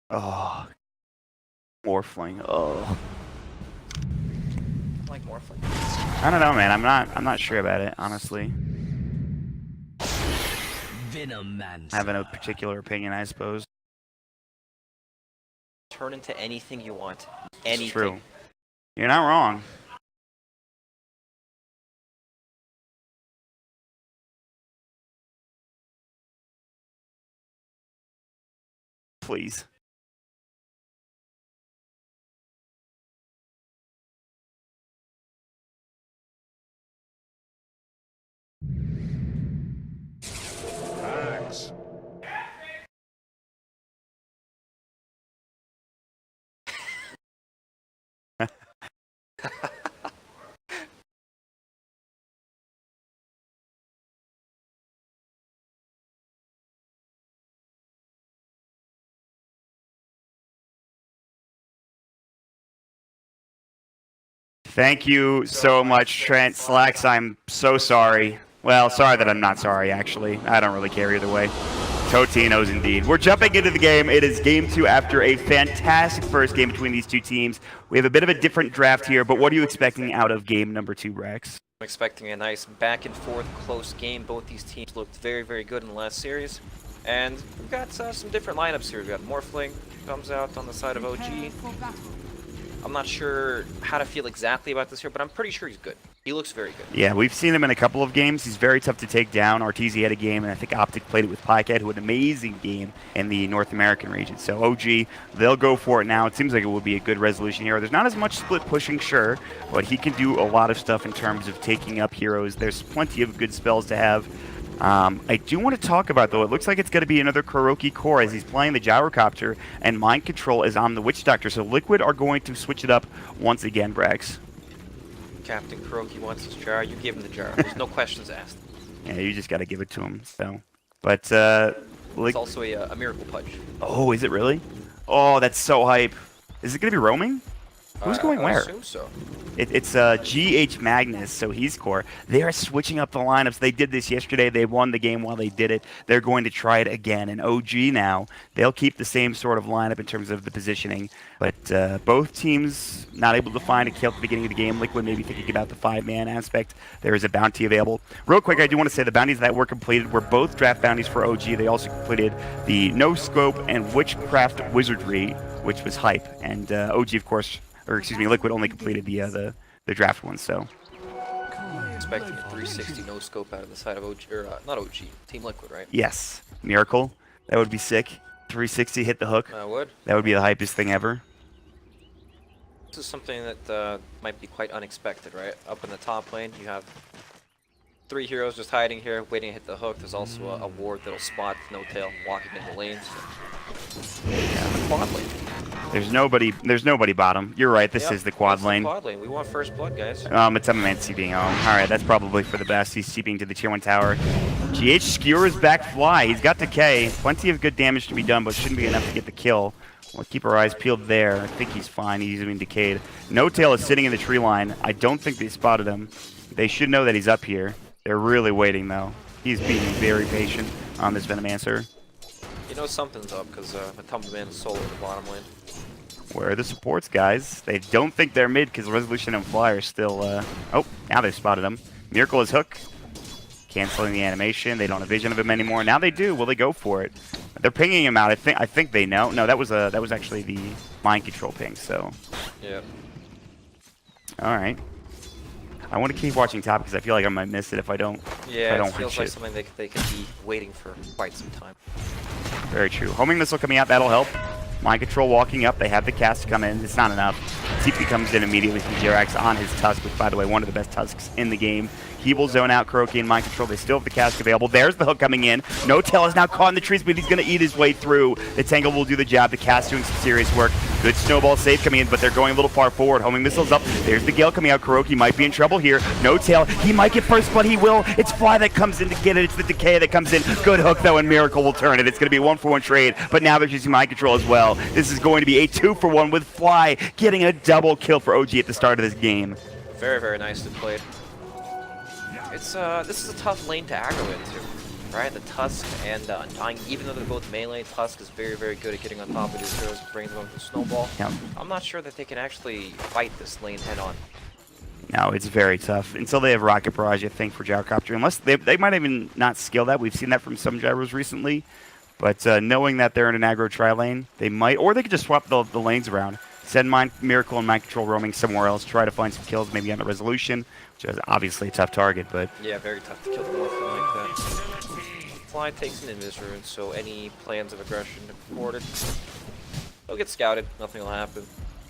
Oh, Morphling. Oh, I like Morphling. I don't know, man. I'm not sure about it, honestly. I have no particular opinion, I suppose. Turn into anything you want. It's Anything. true. You're not wrong. Please. Thanks. Thank you so much, Trent Slacks. I'm so sorry. Well, sorry that I'm not sorry, actually. I don't really care either way. Totinos, indeed. We're jumping into the game. It is game 2 after a fantastic first game between these two teams. We have a bit of a different draft here, but what are you expecting out of game number 2, Rex? I'm expecting a nice back and forth close game. Both these teams looked very, very good in the last series. And we've got some different lineups here. We've got Morphling comes out on the side of OG. I'm not sure how to feel exactly about this here, but I'm pretty sure he's good. He looks very good. Yeah, we've seen him in a couple of games. He's very tough to take down. Arteezy had a game, and I think Optic played it with Pycat, who had an amazing game in the North American region. So OG, they'll go for it now. It seems like it will be a good resolution here. There's not as much split pushing, sure, but he can do a lot of stuff in terms of taking up heroes. There's plenty of good spells to have. I do want to talk about, though, it looks like it's going to be another Kuroki core as he's playing the Gyrocopter, and Mind Control is on the Witch Doctor. So Liquid are going to switch it up once again, Brax. Captain Kuroki wants his jar. You give him the jar. There's no questions asked. Yeah, you just got to give it to him. So, but It's also a Miracle Punch. Oh, is it really? Oh, that's so hype. Is it going to be roaming? Who's going where? I assume so. It's GH Magnus, so he's core. They are switching up the lineups. They did this yesterday. They won the game while they did it. They're going to try it again. And OG now, they'll keep the same sort of lineup in terms of the positioning. But both teams not able to find a kill at the beginning of the game. Liquid maybe thinking about the 5-man aspect. There is a bounty available. Real quick, I do want to say the bounties that were completed were both draft bounties for OG. They also completed the No Scope and Witchcraft Wizardry, which was hype. And OG, of course, or excuse me, Liquid only completed the draft one, so. Expecting a 360 no scope out of the side of OG, or not OG, Team Liquid, right? Yes, Miracle. That would be sick. 360 hit the hook. I would. That would be the hypest thing ever. This is something that might be quite unexpected, right? Up in the top lane, you have 3 heroes just hiding here, waiting to hit the hook. There's also a ward that'll spot No Tail walking in the lane. So. Yeah, the quad lane. There's nobody bottom. You're right, this is the quad lane. Quad lane. We want first blood, guys. It's Emma CBing home. Alright, that's probably for the best. He's CBing to the tier 1 tower. GH skewers back fly. He's got decay. Plenty of good damage to be done, but shouldn't be enough to get the kill. We'll keep our eyes peeled there. I think he's fine. He's even decayed. No Tail is sitting in the tree line. I don't think they spotted him. They should know that he's up here. They're really waiting, though. He's being very patient on this Venomancer. You know something's up, because Matumbaman is solo in the bottom lane. Where are the supports, guys? They don't think they're mid because Resolution and Fly are still... Oh, now they've spotted him. Miracle is hook. Canceling the animation. They don't have vision of him anymore. Now they do. Will they go for it? They're pinging him out. I think they know. No, that was actually the Mind Control ping, so... Yeah. Alright. I want to keep watching top because I feel like I might miss it if I don't. Yeah, if I don't it feels like shit. something they could be waiting for quite some time. Very true. Homing missile coming out, that'll help. Mind Control walking up, they have the cast come in. It's not enough. TP comes in immediately from Jirax on his Tusk, which, by the way, one of the best Tusks in the game. He will zone out Kuroki and Mind Control. They still have the cast available. There's the hook coming in. No Tail is now caught in the trees, but he's going to eat his way through. The Tangle will do the job. The cast doing some serious work. Good snowball save coming in, but they're going a little far forward. Homing missiles up. There's the Gale coming out. Kuroki might be in trouble here. No Tail. He might get first, but he will. It's Fly that comes in to get it. It's the Decay that comes in. Good hook, though, and Miracle will turn it. It's going to be a 1-for-1 trade, but now they're using Mind Control as well. This is going to be a 2-for-1 with Fly getting a double kill for OG at the start of this game. Very, very nicely played. It's this is a tough lane to aggro into. Right, the Tusk and Undying, even though they're both melee, Tusk is very, very good at getting on top of these heroes, bringing them up to Snowball. Yep. I'm not sure that they can actually fight this lane head-on. No, it's very tough. Until they have Rocket Barrage, I think, for Gyrocopter. Unless they might even not skill that. We've seen that from some gyros recently. But knowing that they're in an aggro tri-lane, they might, or they could just swap the lanes around. Send Miracle and Mind Control roaming somewhere else, try to find some kills, maybe on the Resolution, which is obviously a tough target, but... Yeah, very tough to kill the Morphling like that. Fly takes an Invis rune, so any plans of aggression aborted. They'll get scouted, nothing will happen.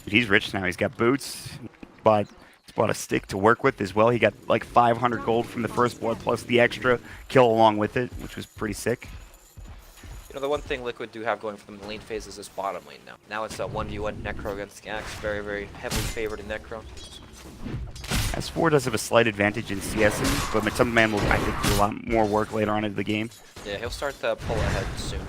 He's rich now, he's got boots, but he's bought a stick to work with as well. He got like 500 gold from the first blood, plus the extra kill along with it, which was pretty sick. You know, the one thing Liquid do have going for them in the lane phase is this bottom lane now. Now it's a 1v1 Necro against Axe, very, very heavily favored in Necro. S4 does have a slight advantage in CSing, but Matamba Man will, I think, do a lot more work later on in the game. Yeah, he'll start to pull ahead soon.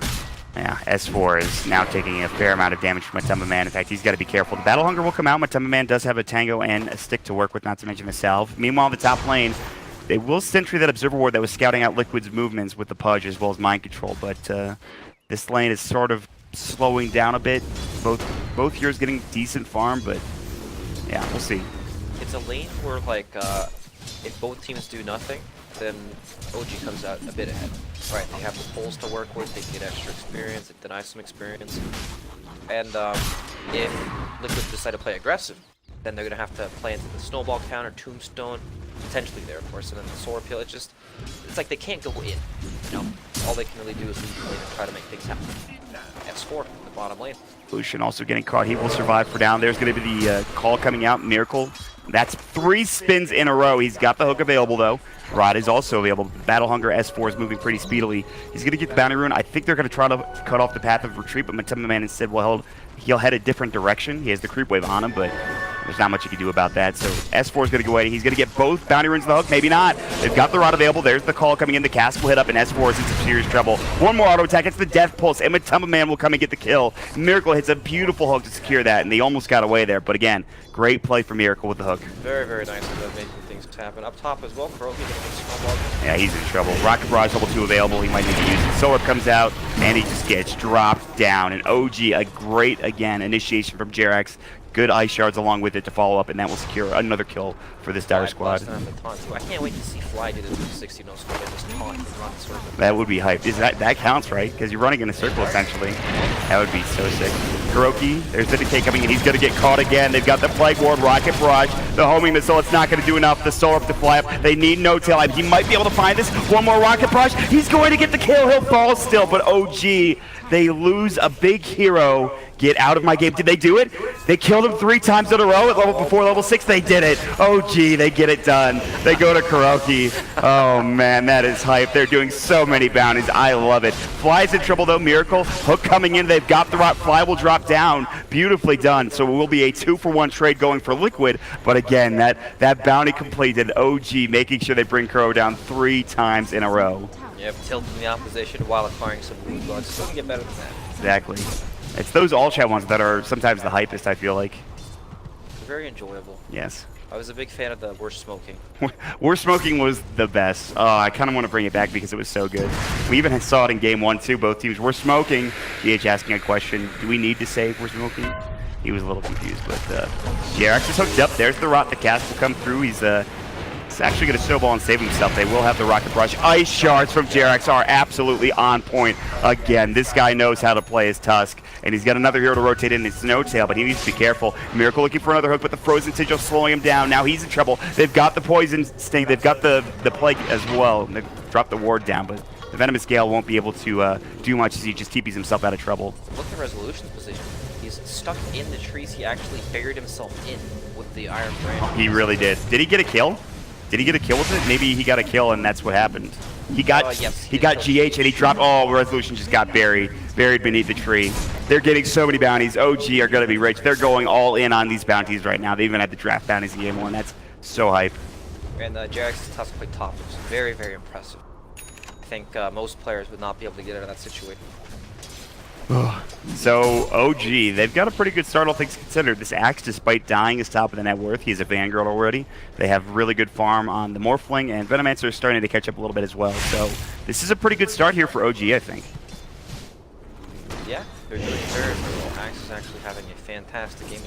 Yeah, S4 is now taking a fair amount of damage from Matamba Man. In fact, he's got to be careful. The Battle Hunger will come out. Matamba Man does have a Tango and a stick to work with, not to mention a salve. Meanwhile, the top lane, they will sentry that Observer Ward that was scouting out Liquid's movements with the Pudge as well as Mind Control, but this lane is sort of slowing down a bit. Both heroes getting decent farm, but yeah, we'll see. It's a lane where, like, if both teams do nothing, then OG comes out a bit ahead. Right, they have the poles to work with, they can get extra experience, it denies some experience. And if Liquid decide to play aggressive, then they're going to have to play into the Snowball counter, Tombstone, potentially there, of course, and then the Solar Peel. It's like they can't go in, you know? All they can really do is leave the lane and try to make things happen. S4, the bottom lane. Lucian also getting caught. He will survive for down. There's going to be the call coming out. Miracle. That's 3 spins in a row. He's got the hook available, though. Rod is also available. Battle Hunger S4 is moving pretty speedily. He's going to get the bounty rune. I think they're going to try to cut off the path of retreat, but Matamba Man instead he'll head a different direction. He has the creep wave on him, but there's not much you can do about that. So S4 is going to go away. He's going to get both bounty runes in the hook. Maybe not. They've got the rod available. There's the call coming in. The cast will hit up, and S4 is in some serious trouble. One more auto attack. It's the Death Pulse, and Matamba Man will come and get the kill. Miracle hits a beautiful hook to secure that, and they almost got away there. But again, great play for Miracle with the hook. Very, very nice of making things happen. Up top as well, Kuroki getting a snowball. Yeah, he's in trouble. Rocket Barrage level 2 available. He might need to use it. Solar comes out, and he just gets dropped down. And OG, a great, again, initiation from Jerax. Good ice shards along with it to follow up, and that will secure another kill for this Dire squad. I can't wait to see Fly do the 360 no scope and just taunt and run the circle. That would be hype. That counts, right? Because you're running in a circle, essentially. That would be so sick. Kuroki, there's the decay coming in. He's going to get caught again. They've got the Plague Ward, Rocket Barrage, the homing missile. It's not going to do enough. The Solar up to fly up. They need no tail. He might be able to find this. One more Rocket Barrage. He's going to get the kill. He'll fall still, but OG, they lose a big hero. Get out of my game. Did they do it? They killed him 3 times in a row at level 6. They did it. OG, they get it done. They go to Kuroki. Oh man, that is hype. They're doing so many bounties. I love it. Fly's in trouble though. Miracle. Hook coming in. They've got the rock. Fly will drop down. Beautifully done. So it will be a 2-for-1 trade going for Liquid. But again, that bounty completed. OG making sure they bring Kuro down 3 times in a row. Yep, tilting the opposition while acquiring some blue bugs. So we can get better than that. Exactly. It's those all-chat ones that are sometimes the hypest, I feel like. Very enjoyable. Yes. I was a big fan of the Worst Smoking. Worst Smoking was the best. I kind of want to bring it back because it was so good. We even saw it in game 1 too. Both teams were smoking. GH asking a question, do we need to save Worst Smoking? He was a little confused, but Jerax is hooked up. There's the rot. The cast will come through. He's actually going to snowball and save himself. They will have the Rocket Barrage. Ice shards from Jerax are absolutely on point. Again, this guy knows how to play his Tusk, and he's got another hero to rotate in his Snowtail, but he needs to be careful. Miracle looking for another hook, but the Frozen Sigil slowing him down. Now he's in trouble. They've got the Poison Sting. They've got the Plague as well. They've dropped the ward down, but the Venomous Gale won't be able to do much as he just TPs himself out of trouble. Look at Resolution's position. He's stuck in the trees. He actually buried himself in with the Iron Brand. He really did. Did he get a kill? Did he get a kill with it? Maybe he got a kill and that's what happened. He got yes, he got GH and he dropped. Oh, Resolution just got buried beneath the tree. They're getting so many bounties. OG are going to be rich. They're going all in on these bounties right now. They even had the draft bounties in game 1. That's so hype. And Jerax's Tusk play top was very, very impressive. I think most players would not be able to get out of that situation. So, OG, they've got a pretty good start, all things considered. This Axe, despite dying, is top of the net worth. He's a Vanguard already. They have really good farm on the Morphling, and Venomancer is starting to catch up a little bit as well. So, this is a pretty good start here for OG, I think. Yeah, they're doing very, very well. Axe is actually having a fantastic game,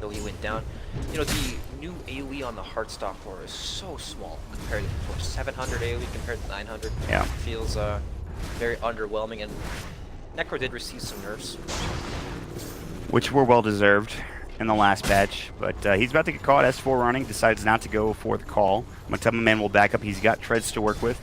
though he went down. You know, the new AoE on the Heartstock floor is so small compared to before. 700 AoE compared to 900. Yeah. It feels very underwhelming, and Necro did receive some nerfs. Which were well-deserved in the last patch, but he's about to get caught. S4 running, decides not to go for the call. Matema will back up. He's got treads to work with.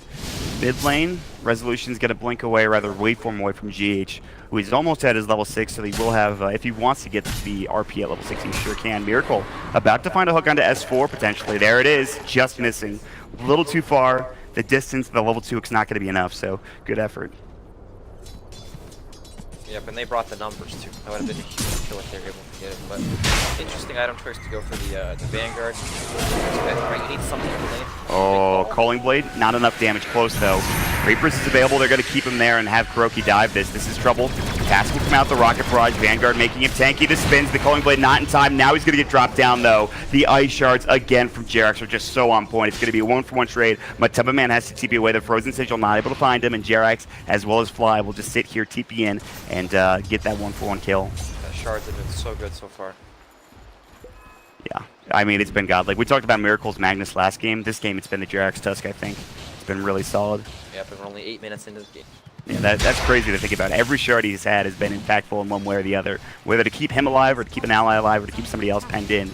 Mid lane, Resolution's going to blink away, rather wait for him away from GH, who is almost at his level 6, so he will have, if he wants to get the RP at level 6, he sure can. Miracle about to find a hook onto S4, potentially. There it is, just missing. A little too far. The distance, the level 2 hook's not going to be enough, so good effort. Yep, and they brought the numbers too. That would have been a huge kill if they were able to get it. But interesting item choice to go for the Vanguard. Right, you need something to lane. Oh, Calling Blade, not enough damage. Close though. Reapers is available. They're going to keep him there and have Kuroki dive this. This is trouble. Cass will come out the Rocket Barrage. Vanguard making him tanky. The spins. The Calling Blade not in time. Now he's going to get dropped down though. The Ice Shards again from Jerax are just so on point. It's going to be a 1-for-1 trade. Mateba Man has to TP away. The Frozen Sigil not able to find him, and Jerax as well as Fly will just sit here, TP in, and get that 1-for-1 kill. Shards have been so good so far. Yeah, I mean, it's been godlike. We talked about Miracle's Magnus last game. This game, it's been the Jerax Tusk, I think. It's been really solid. Yeah, but we're only 8 minutes into the game. Yeah, that's crazy to think about. Every shard he's had has been impactful in one way or the other, whether to keep him alive or to keep an ally alive or to keep somebody else penned in.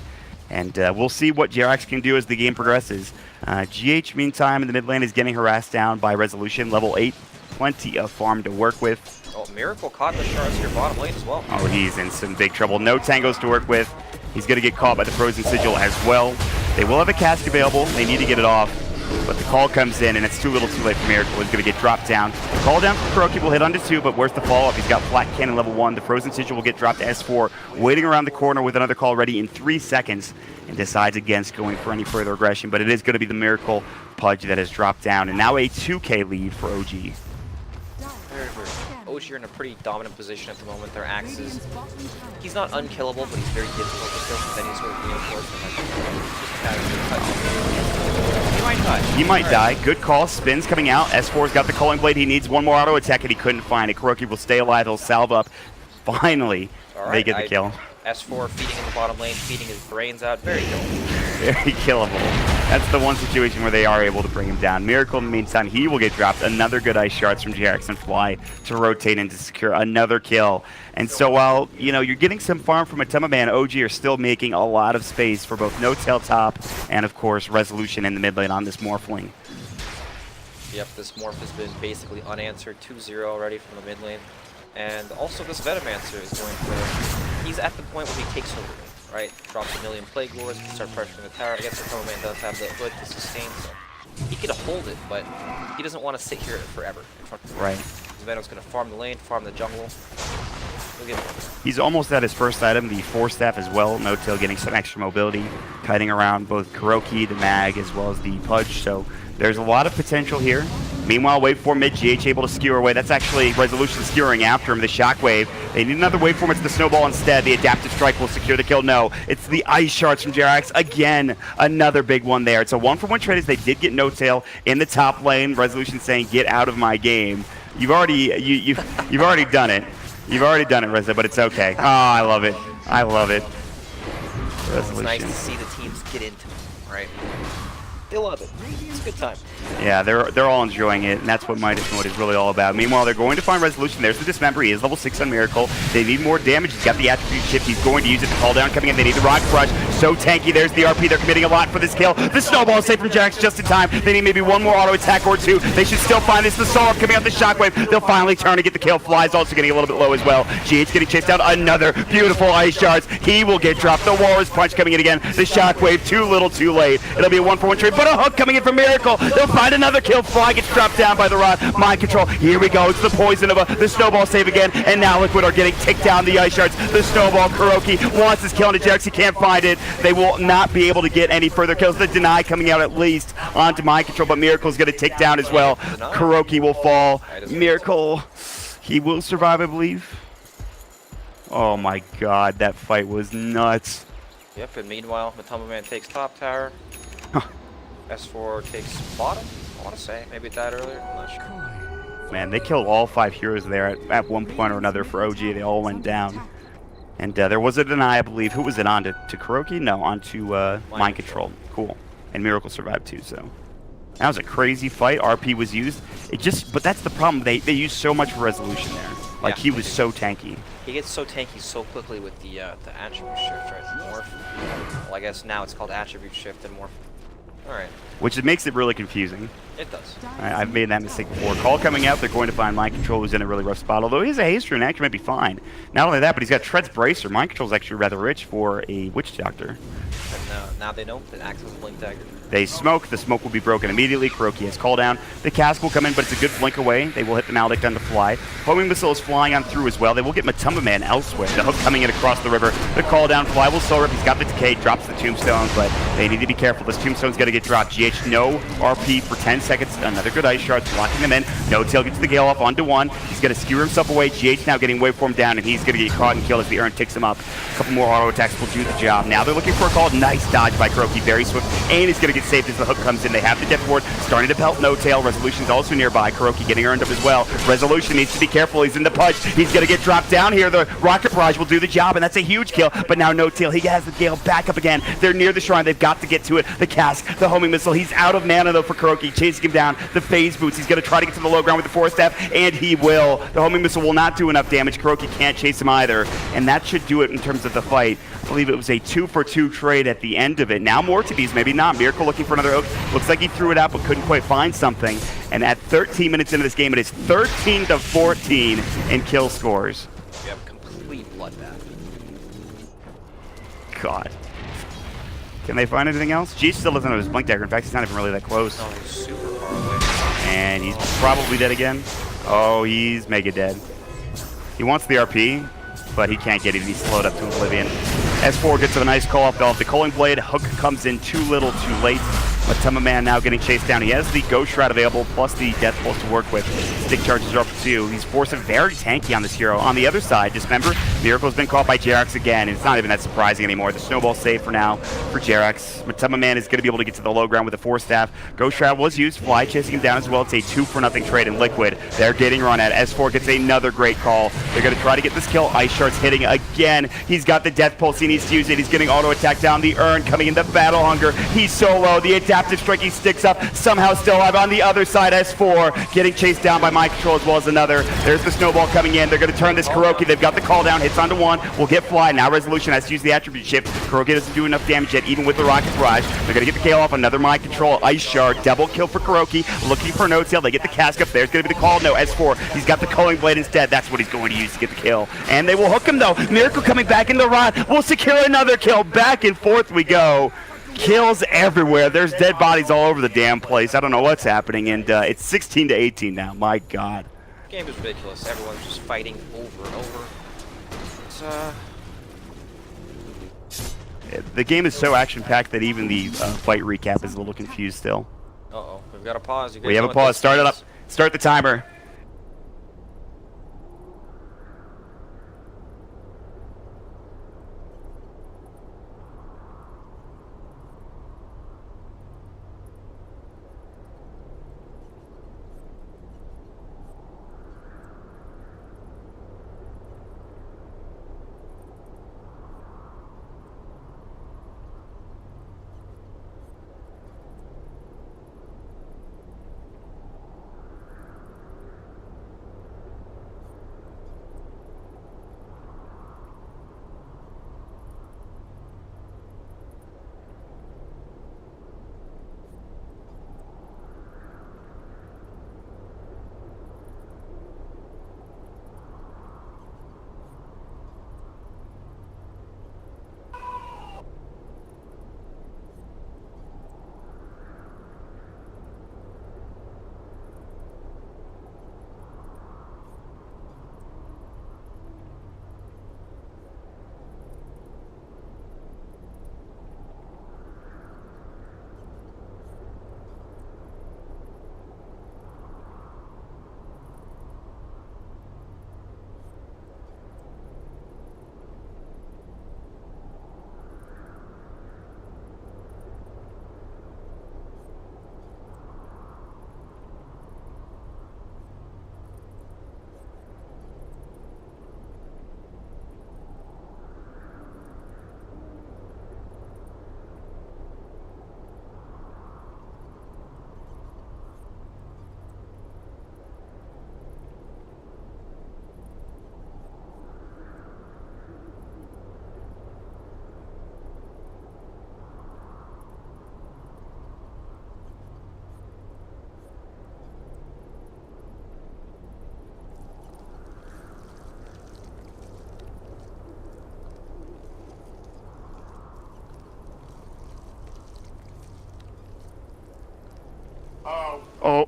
And we'll see what Jerax can do as the game progresses. GH, meantime, in the mid lane is getting harassed down by Resolution, level 8. Plenty of farm to work with. Oh, Miracle caught the shards here bottom lane as well. Oh, he's in some big trouble. No tangos to work with. He's going to get caught by the Frozen Sigil as well. They will have a cask available. They need to get it off. But the call comes in, and it's too little too late for Miracle. He's going to get dropped down. The call down from Kuroki will hit onto 2, but where's the follow-up? He's got Flat Cannon level 1. The Frozen Sigil will get dropped to S4, waiting around the corner with another call ready in 3 seconds, and decides against going for any further aggression. But it is going to be the Miracle Pudge that has dropped down, and now a 2K lead for OG. OG are in a pretty dominant position at the moment. Their axes, he's not unkillable, but he's very difficult to kill with any sort of reinforcement. He might die. He might die. Good call. Spins coming out. S4's got the Calling Blade. He needs one more auto attack, and he couldn't find it. Kuroki will stay alive. He'll salve up. Finally, they get the kill. S4 feeding in the bottom lane, feeding his brains out. Very killable. Very killable. That's the one situation where they are able to bring him down. Miracle, in the meantime, he will get dropped. Another good Ice Shards from Jerax and Fly to rotate and to secure another kill. And so while, you know, you're getting some farm from Matema Man, OG are still making a lot of space for both No Tail top and, of course, Resolution in the mid lane on this Morphling. Yep, this Morph has been basically unanswered. 2-0 already from the mid lane. And also this Venomancer is going for... He's at the point where he takes over, right? Drops a million Plague Lords, can start pressuring the tower. I guess the Man does have the hood to sustain, so he could hold it, but he doesn't want to sit here forever in front of the right. Venom's going to farm the lane, farm the jungle. He's almost at his first item, the Force Staff as well. No Tail getting some extra mobility, kiting around both Kuroki, the Mag, as well as the Pudge, so there's a lot of potential here. Meanwhile, wave 4 mid, GH able to skewer away. That's actually Resolution skewering after him, the Shockwave. They need another waveform, it's the Snowball instead. The Adaptive Strike will secure the kill. No, it's the Ice Shards from Jerax. Again, another big one there. It's a 1-for-1 trade as they did get No Tail in the top lane. Resolution saying, get out of my game. You've already done it. You've already done it, Reza, but it's okay. Oh, I love it. I love it. Resolution. It's nice to see the teams get into it, right? They love it. It's a good time. Yeah, they're all enjoying it, and that's what Midas mode is really all about. Meanwhile, they're going to find Resolution. There's the Dismember. He is level 6 on Miracle. They need more damage. He's got the attribute shift. He's going to use it. The call down coming in. They need the Rock Crush. So tanky. There's the RP. They're committing a lot for this kill. The Snowball is safe from Jerax just in time. They need maybe one more auto attack or two. They should still find this. The Solar coming out the Shockwave. They'll finally turn to get the kill. Fly's also getting a little bit low as well. GH getting chased out. Another beautiful Ice Shards. He will get dropped. The Walrus Punch coming in again. The Shockwave too little too late. It'll be a 1-for-1 trade, but a hook coming in from Miracle. They'll find another kill. Fly gets dropped down by the rod. Mind control. Here we go. It's the poison of the Snowball save again. And now Liquid are getting ticked down the Ice Shards. The Snowball. Kuroki wants his kill into Jerax. He can't find it. They will not be able to get any further kills. The Deny coming out at least onto Mind control, but Miracle's going to take down as well. Kuroki will fall. Miracle, he will survive, I believe. Oh my god, that fight was nuts. Yep, and meanwhile, Matamba Man takes top tower. S4 takes bottom, I want to say. Maybe it died earlier, I'm not sure. Man, they killed all 5 heroes there at one point or another for OG. They all went down. And there was a deny, I believe. Who was it on? To Kuroki? No, on to Mind Control. Cool. And Miracle survived too, so. That was a crazy fight. RP was used. But that's the problem. They used so much resolution there. Like, Yeah, he was so tanky. He gets so tanky so quickly with the attribute shift, right? Morph. Well, I guess now it's called attribute shift and morph. Alright. Which it makes it really confusing. It does. I've made that mistake before. Call coming out, they're going to find Mind Control, who's in a really rough spot. Although he has a haste rune, actually might be fine. Not only that, but he's got Tread's Bracer. Mind Control is actually rather rich for a Witch Doctor. And now they know that acts as a blink dagger. They smoke. The smoke will be broken immediately. Kuroki has call down. The cask will come in, but it's a good blink away. They will hit the Maledict on the fly. Homing Missile is flying on through as well. They will get Matamba Man elsewhere. The hook coming in across the river. The call down fly will soul rip. He's got the decay, drops the tombstone, but they need to be careful. This tombstone's going to get dropped. GH, no RP for 10 seconds. Another good ice shard, locking them in. No Tail gets the Gale off onto 1. He's going to skewer himself away. GH now getting waveform down, and he's going to get caught and killed as the Urn ticks him up. A couple more auto attacks will do the job. Now they're looking for a call. Nice dodge by Kuroki. Very swift. And he's going to get saved as the hook comes in. They have the Death Ward starting to pelt No Tail. Resolution's also nearby. Kuroki getting earned up as well. Resolution needs to be careful. He's in the punch. He's going to get dropped down here. The Rocket Barrage will do the job, and that's a huge kill. But now No Tail, he has the Gale back up again. They're near the shrine. They've got to get to it. The cask, the homing missile. He's out of mana, though, for Kuroki. Chasing him down. The phase boots. He's going to try to get to the low ground with the Force Staff, and he will. The homing missile will not do enough damage. Kuroki can't chase him either, and that should do it in terms of the fight. I believe it was a 2-for-2 trade at the end of it. Now more to these, maybe not. Miracle looking for another hook. Looks like he threw it out, but couldn't quite find something. And at 13 minutes into this game, it is 13-14 in kill scores. We have complete bloodbath. God. Can they find anything else? G still doesn't have his blink dagger. In fact, he's not even really that close. No, he's super far away. And he's probably dead again. Oh, he's mega dead. He wants the RP, but he can't get it. He's slowed up to oblivion. S4 gets a nice call off the Culling Blade. Hook comes in too little, too late. Matamba Man now getting chased down. He has the Ghost Shroud available, plus the Death Pulse to work with. Stick charges are up too. He's forcing very tanky on this hero. On the other side, just remember, Miracle's been caught by Jerax again, and it's not even that surprising anymore. The Snowball save for now for Jerax. Matamba Man is going to be able to get to the low ground with the Force Staff. Ghost Shroud was used. Fly chasing him down as well. It's a 2-for-0 trade in Liquid. They're getting run at. S4 gets another great call. They're going to try to get this kill. Ice Shard's hitting again. He's got the Death Pulse. He needs to use it. He's getting auto attack down the Urn, coming into Battle Hunger. He's so low. The Adaptive Strike, he sticks up, somehow still alive. On the other side, S4 getting chased down by Mind Control as well as another. There's the Snowball coming in. They're going to turn this Kuroki. They've got the call down. Hits onto 1. Will get Fly. Now Resolution has to use the attribute shift. Kuroki doesn't do enough damage yet, even with the Rocket Barrage. They're going to get the Gale off. Another Mind Control. Ice Shard. Double kill for Kuroki. Looking for No Tail. They get the cask up. There's going to be the call. No, S4. He's got the Culling Blade instead. That's what he's going to use to get the kill. And they will hook him, though. Miracle coming back in the rod. Will secure another kill. Back and forth we go. Kills everywhere. There's dead bodies all over the damn place. I don't know what's happening, and it's 16-18 now. My God. The game is ridiculous. Everyone's just fighting over and over. It's, The game is so action-packed that even the fight recap is a little confused still. Uh-oh. We've got a pause. We have a pause. Start it up. Start the timer.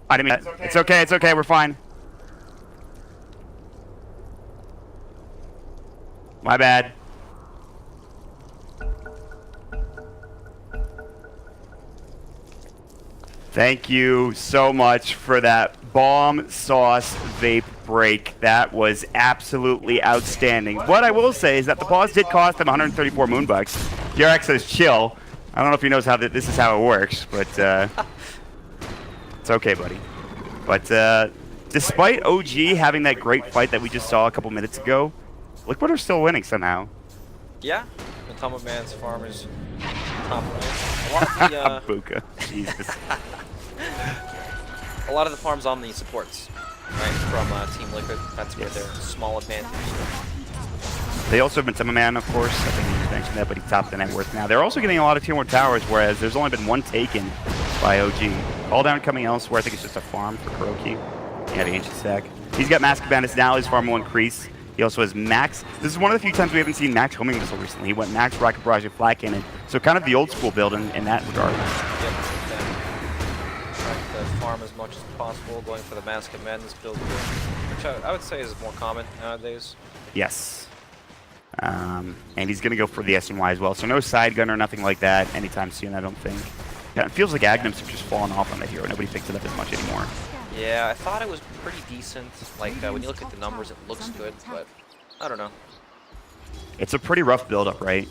I didn't mean that. It's okay, it's okay, we're fine. My bad. Thank you so much for that bomb sauce vape break. That was absolutely outstanding. What I will say is that the pause did cost him 134 moonbucks. JRX says chill. I don't know if he knows how this is how it works, but it's okay, buddy. But despite OG having that great fight that we just saw a couple minutes ago, Liquid are still winning somehow. Yeah, the Tumble Man's farmers top lane. A lot of the Buka. Jesus. a lot of the farms on the supports, right, from Team Liquid. That's where their small advantage. They also have been Timmerman, of course. I think you mentioned that, but he's top the net worth now. They're also getting a lot of tier 1 towers, whereas there's only been one taken by OG. All down coming elsewhere. I think it's just a farm for Kuroki. Yeah, the ancient stack. He's got Mask of Bandits now. His farm will increase. He also has Max. This is one of the few times we haven't seen Max homing missile recently. He went Max, Rocket Barrage, and Flat Cannon. So kind of the old school build in that regard. Yep. Trying to farm as much as possible, going for the Mask of Madness build, which I would say is more common nowadays. Yes. And he's going to go for the SNY as well. So no side gun or nothing like that anytime soon, I don't think. Yeah, it feels like Agnems have just fallen off on that hero. Nobody picks it up as much anymore. Yeah, I thought it was pretty decent. Like, when you look at the numbers, it looks good, but I don't know. It's a pretty rough build-up, right?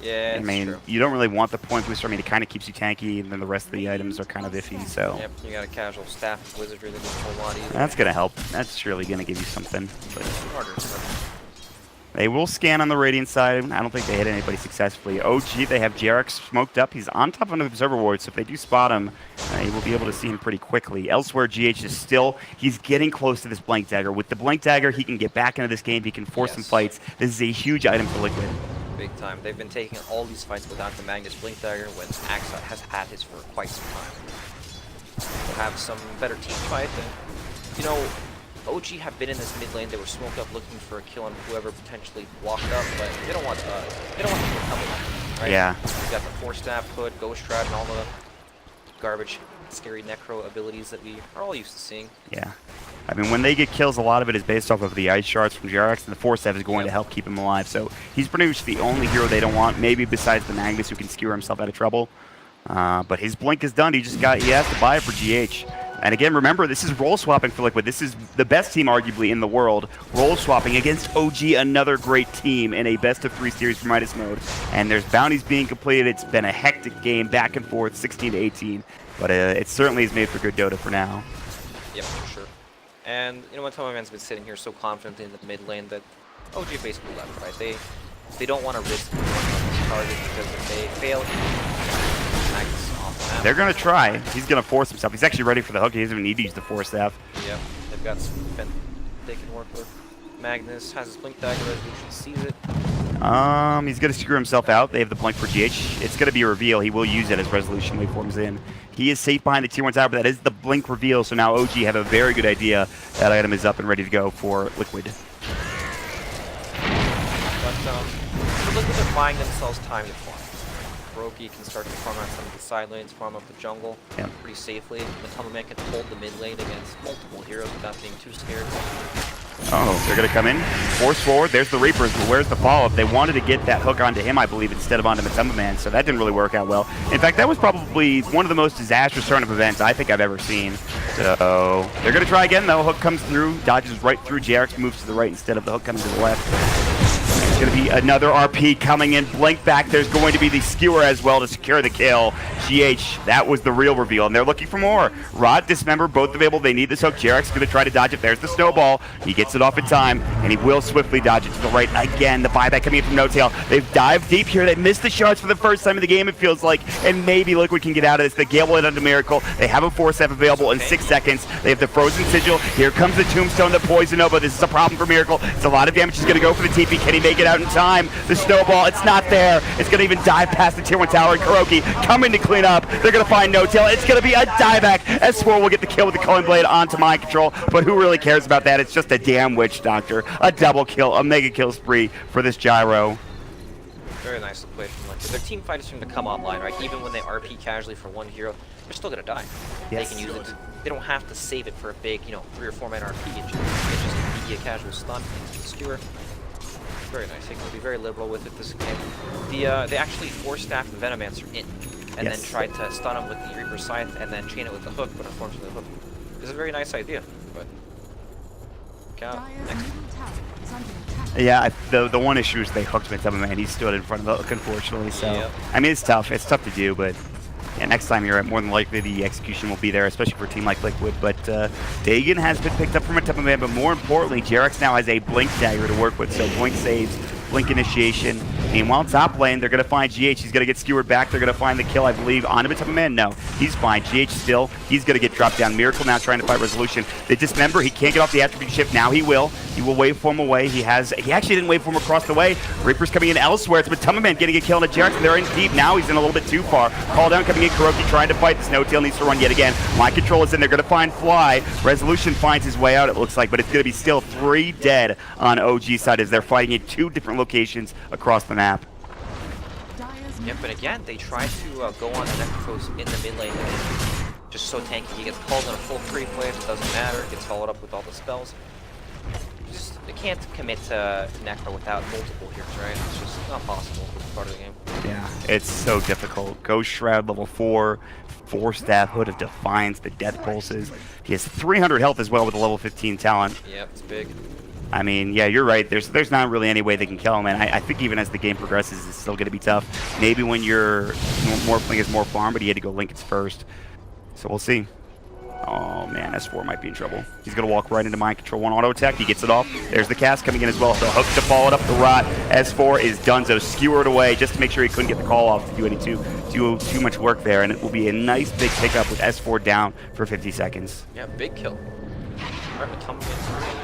Yeah, I mean, true. You don't really want the point booster. I mean, it kind of keeps you tanky, and then the rest of the items are kind of iffy, so... Yep, you got a casual staff wizardry that needs a whole lot either. That's going to help. That's surely going to give you something. But Harder stuff. they will scan on the Radiant side. I don't think they hit anybody successfully. OG, they have JRX smoked up. He's on top of an Observer Ward, so if they do spot him, you will be able to see him pretty quickly. Elsewhere, GH is still... He's getting close to this Blank Dagger. With the Blank Dagger, he can get back into this game. He can force some fights. This is a huge item for Liquid. Big time. They've been taking all these fights without the Magnus Blink Dagger when Axa has had his for quite some time. They'll have some better team fight, and, you know, OG have been in this mid lane. They were smoked up looking for a kill on whoever potentially walked up, but they don't want them to come in, right? Yeah. You've got the Force Staff, Hood, Ghost Trap, and all the garbage, scary Necro abilities that we are all used to seeing. Yeah. I mean, when they get kills, a lot of it is based off of the Ice Shards from JRX, and the Force Staff is going to help keep him alive. So he's pretty much the only hero they don't want, maybe besides the Magnus, who can skewer himself out of trouble. But his blink is done. He has to buy it for GH. And again, remember, this is role swapping for Liquid. This is the best team, arguably, in the world. Role swapping against OG, another great team in a best-of-3 series for Midas mode. And there's bounties being completed. It's been a hectic game, back and forth, 16 to 18. But it certainly is made for good Dota for now. Yep, for sure. And, you know, when Tomoman's been sitting here so confident in the mid lane that OG basically left, right? They don't want to risk going on this target because if they fail, Magnus off the map. They're going to try. He's going to force himself. He's actually ready for the hook. He doesn't even need to use the Force Staff. Yep, they've got some defense they can work with. Magnus has his Blink Dagger resolution, sees it. He's going to screw himself out. They have the blink for GH. It's going to be a reveal. He will use it as resolution waveforms in. He is safe behind the tier 1 tower, but that is the blink reveal, so now OG have a very good idea that item is up and ready to go for Liquid. But the Liquid are buying themselves time to farm. Kuroki can start to farm out some of the side lanes, farm up the jungle pretty safely. The Tomoman can hold the mid lane against multiple heroes without being too scared. Oh, they're going to come in, force forward. There's the Reapers, but where's the follow-up? They wanted to get that hook onto him, I believe, instead of onto the Timberman, so that didn't really work out well. In fact, that was probably one of the most disastrous turn of events I think I've ever seen. So they're going to try again, though. Hook comes through, dodges right through. JRX moves to the right instead of the hook coming to the left. It's going to be another RP coming in. Blink back. There's going to be the skewer as well to secure the kill. GH, that was the real reveal, and they're looking for more. Rod, Dismember, both available. They need this hook. JRX going to try to dodge it. There's the snowball. He gets it off in time, and he will swiftly dodge it to the right. Again, the buyback coming in from No Tail. They've dived deep here. They missed the shards for the first time in the game, it feels like, and maybe Liquid can get out of this. The Gale will hit onto Miracle. They have a Force F available in 6 seconds. They have the Frozen Sigil. Here comes the Tombstone, the Poison Nova. This is a problem for Miracle. It's a lot of damage. He's going to go for the TP. Can he make it out in time? The snowball, it's not there. It's going to even dive past the tier 1 tower, and Kuroki coming to clean up. They're going to find No Tail. It's going to be a dieback as Swirl will get the kill with the Culling Blade onto Mind Control, but who really cares about that? It's just a damn Witch Doctor. A double kill, a mega kill spree for this Gyro. Very nicely played from Liquid. Their team fight is starting to come online, right? Even when they RP casually for one hero, they're still gonna die. Yes. They can use it. They don't have to save it for a big, 3 or 4 man RP. It's just immediate casual stun into the skewer. Very nice. They can be very liberal with it this game. They actually force-staffed the Venomancer in, and then tried to stun him with the Reaper Scythe, and then chain it with the hook. But unfortunately, the hook is a very nice idea. But next. Yeah, the one issue is they hooked Matama Man. He stood in front of the hook, unfortunately. So Yep. I mean, it's tough. It's tough to do, but yeah, next time you're at, more than likely the execution will be there, especially for a team like Liquid. But Dagon has been picked up from Matama Man, but more importantly, JerAx now has a Blink Dagger to work with. So Blink saves, Blink initiation. Meanwhile, top lane, they're going to find GH. He's going to get skewered back. They're going to find the kill, I believe, on Matama Man. No, he's fine. GH still. He's going to get dropped down. Miracle now trying to fight Resolution. They dismember. He can't get off the attribute shift. Now he will. He will waveform away. He actually didn't waveform across the way. Reaper's coming in elsewhere. It's Matama Man getting a kill on a JerAx, and they're in deep. Now he's in a little bit too far. Call down coming in. Kuroki trying to fight. This no-tail needs to run yet again. Mind control is in. They're going to find Fly. Resolution finds his way out, it looks like, but it's going to be still 3 dead on OG side as they're fighting in 2 different locations across the map. Yep, but again, they try to go on the Necrophos in the mid lane. Just so tanky. He gets called in a full creep wave. It doesn't matter. Gets followed up with all the spells. They can't commit to Necro without multiple heroes, right? It's just not possible. It's part of the game. Yeah, it's so difficult. Ghost Shroud level 4, Staff, Hood of Defiance, the Death Pulses. He has 300 health as well with a level 15 talent. Yep, it's big. I mean, yeah, you're right. There's not really any way they can kill him, and I think even as the game progresses, it's still going to be tough. Maybe when your Morphling is more farm, but he had to go Linken's first. So we'll see. Oh, man, S4 might be in trouble. He's going to walk right into Mind Control. 1 auto attack. He gets it off. There's the cast coming in as well. The hook to follow it up the rot. S4 is donezo. Skewered away just to make sure he couldn't get the call off to do too much work there, and it will be a nice big pickup with S4 down for 50 seconds. Yeah, big kill. Alright, Matama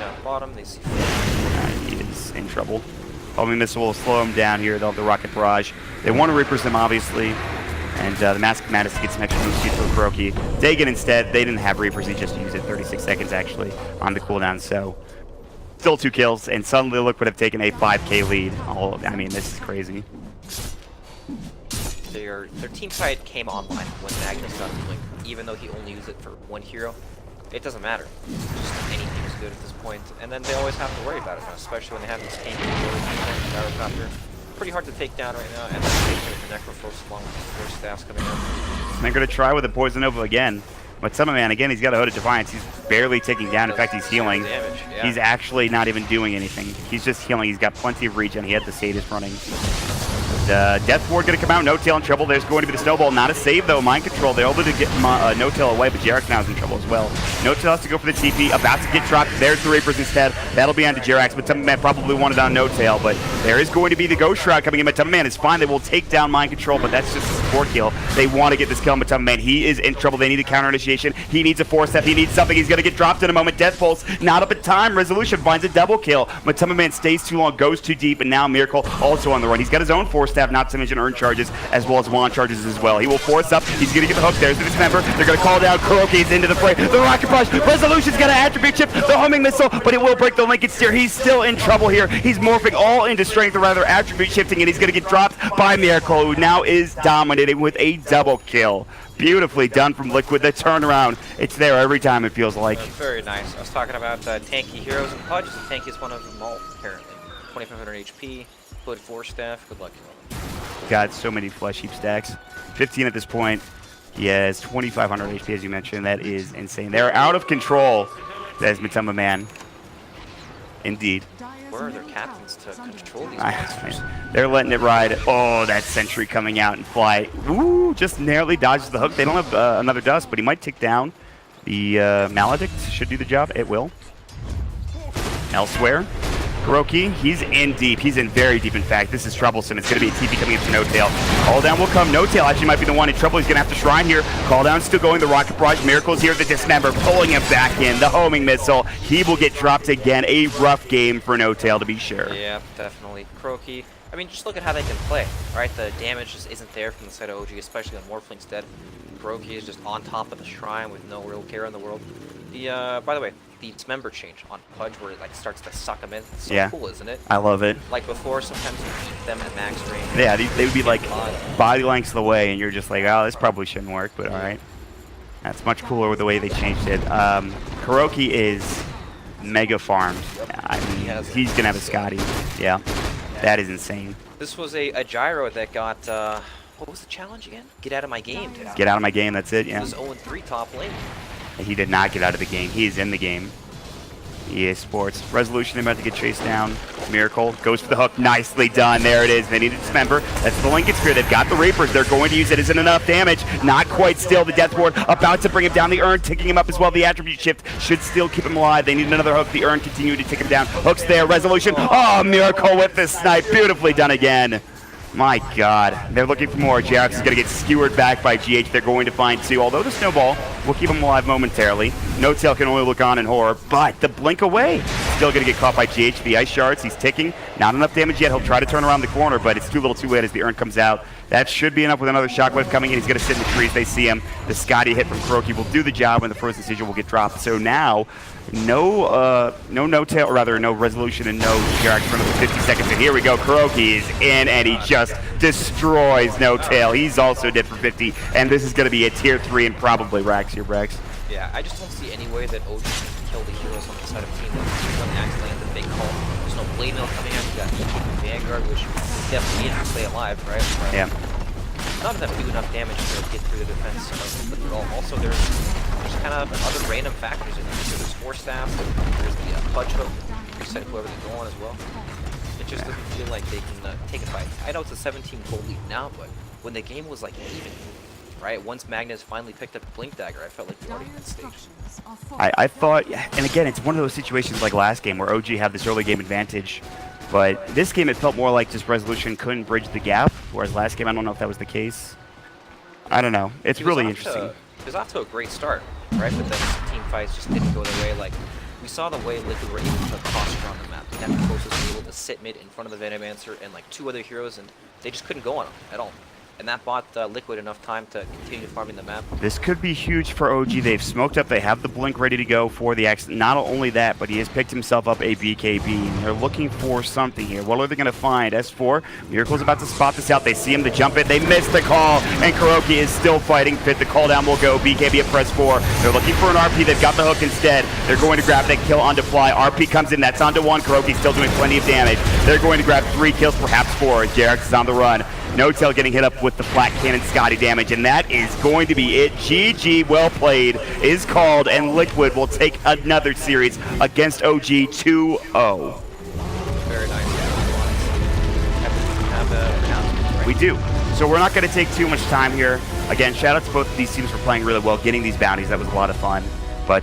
down bottom. They see. He is in trouble. Homing Missile will slow him down here. They'll have the Rocket Barrage. They want to Reapers him, obviously. And the Mask of Midas gets some extra move speed for Kuroki. Dagon instead, they didn't have Reapers. He just used it 36 seconds, actually, on the cooldown. So, still 2 kills. And suddenly Liquid have taken a 5K lead. I mean, this is crazy. Their team fight came online when Magnus got the Blink. Even though he only used it for 1 hero, it doesn't matter. Just anything is good at this point. And then they always have to worry about it now, especially when they have this tanky Gyrocopter. Pretty hard to take down right now, and then taking the Necrophos along with the 4 staffs coming in. They're going to try with a Poison Nova again. But Matama Man, again, he's got a Hood of Defiance. He's barely taking down. In fact, he's healing. Damage, yeah. He's actually not even doing anything. He's just healing. He's got plenty of regen. He had the Sadist running. Death Ward going to come out. No-Tail in trouble. There's going to be the Snowball. Not a save, though. Mind Control. They're able to get No-Tail away, but JerAx now is in trouble as well. No-Tail has to go for the TP. About to get dropped. There's the Reapers instead. That'll be onto JerAx, but Matama Man probably wanted on No-Tail, but there is going to be the Ghost Shroud coming in. Matama Man is fine. They will take down Mind Control, but that's just a support kill. They want to get this kill on Matama Man. He is in trouble. They need a counter initiation. He needs a 4-step. He needs something. He's going to get dropped in a moment. Death Pulse, not up in time. Resolution finds a double kill. Matama Man stays too long, goes too deep, and now Miracle also on the run. He's got his own 4-step, not to mention earn charges, as well as wand charges as well. He will force up. He's going to get the hook. There's the dismember. They're going to call down Kuroki's into the fray. The Rocket Barrage. Resolution's got an attribute chip. The homing missile, but it will break the Lincoln steer. He's still in trouble here. He's morphing all into strength, or rather attribute shifting, and he's going to get dropped by Miracle, who now is dominating with a double kill. Beautifully done from Liquid. The turnaround, it's there every time, it feels like. Very nice. I was talking about tanky heroes and Pudge. The tanky is one of them all, apparently. 2500 HP, Hood 4 staff. Good luck. Got so many flesh heap stacks. 15 at this point. He has 2500 HP, as you mentioned. That is insane. They're out of control. That is Matama Man. Indeed. Where are their captains to control these monsters? They're letting it ride. Oh, that sentry coming out and fly. Ooh, just narrowly dodges the hook. They don't have another dust, but he might take down the Maledict. Should do the job. It will. Elsewhere. Kuroki, he's in deep. He's in very deep, in fact. This is troublesome. It's going to be a TP coming into No-Tail. Call down will come. No-Tail actually might be the one in trouble. He's going to have to shrine here. Call down still going. The Rocket Barrage. Miracle's here. The Dismember pulling him back in. The homing missile. He will get dropped again. A rough game for No-Tail, to be sure. Yeah, definitely. Kuroki, I mean, just look at how they can play. All right, the damage just isn't there from the side of OG, especially on Morphling's dead. Kuroki is just on top of the shrine with no real care in the world. By the way, the Dismember change on Pudge where it like starts to suck them in. It's so cool, isn't it? I love it. Like before, sometimes you eat them at max range. Yeah, they would be like body lengths away, and you're just like, oh, this probably shouldn't work, but all right. That's much cooler with the way they changed it. Kuroki is mega farmed. I mean, he's going to have a Scotty. Yeah, that is insane. This was a gyro that got, what was the challenge again? Get out of my game. Get out of my game, that's it, yeah. He was 0-3 top lane. He did not get out of the game. He is in the game. EA Sports. Resolution about to get chased down. Miracle goes for the hook. Nicely done. There it is. They need to dismember. That's the Lincoln Spear. They've got the Reapers. They're going to use it. Isn't enough damage. Not quite still. The Death Ward about to bring him down. The Urn ticking him up as well. The Attribute Shift should still keep him alive. They need another hook. The Urn continuing to tick him down. Hooks there. Resolution. Oh, Miracle with the snipe. Beautifully done again. My God. They're looking for more. JRX is going to get skewered back by GH. They're going to find 2. Although the snowball will keep him alive momentarily. No Tail can only look on in horror. But the blink away. Still going to get caught by GH. The Ice Shards. He's ticking. Not enough damage yet. He'll try to turn around the corner, but it's too little too late as the Urn comes out. That should be enough with another Shockwave coming in. He's going to sit in the trees. They see him. The Scotty hit from Kuroki will do the job, and the Frozen Sigil will get dropped. So now, no Tail, or rather no Resolution and no JRX for another 50 seconds. And here we go. Kuroki is in, and he just destroys No Tail. He's also dead for 50, and this is going to be a tier 3 and probably Rax here, Brax. Yeah, I just don't see any way that OG can kill the heroes on the side of team. One axe land that they call. There's no blade mill coming out. You got Vanguard, which is definitely needed to stay alive, right? Yeah. None of them do enough damage to get through the defense of the Thrall. Also, there's kind of other random factors in there. So there's Force Staff, there's the Pudge Hook, reset whoever they go on as well. It just doesn't feel like they can take a fight. I know it's a 17-goal lead now, but when the game was like even, right? Once Magnus finally picked up Blink Dagger, I felt like we already had stage. I thought, and again, it's one of those situations like last game where OG had this early game advantage. But this game, it felt more like just Resolution couldn't bridge the gap, whereas last game, I don't know if that was the case. I don't know. It's really interesting. It was off to a great start, right? But then team fights just didn't go their way. Like, we saw the way Liquid were able to posture on the map. Nepicos was able to sit mid in front of the Venomancer and like 2 other heroes, and they just couldn't go on them at all. And that bought Liquid enough time to continue farming the map. This could be huge for OG. They've smoked up. They have the Blink ready to go for the X. Not only that, but he has picked himself up a BKB. They're looking for something here. What are they going to find? S4, Miracle's about to spot this out. They see him to jump it. They miss the call, and Kuroki is still fighting fit. The call down will go. BKB at press 4. They're looking for an RP. They've got the hook instead. They're going to grab that kill onto Fly. RP comes in. That's onto 1. Kuroki's still doing plenty of damage. They're going to grab 3 kills, perhaps 4. JRX is on the run. No Tail getting hit up with the flat cannon Scotty damage, and that is going to be it. GG, well played, is called, and Liquid will take another series against OG 2-0. Very nice. We do. So we're not going to take too much time here. Again, shout out to both of these teams for playing really well, getting these bounties. That was a lot of fun. But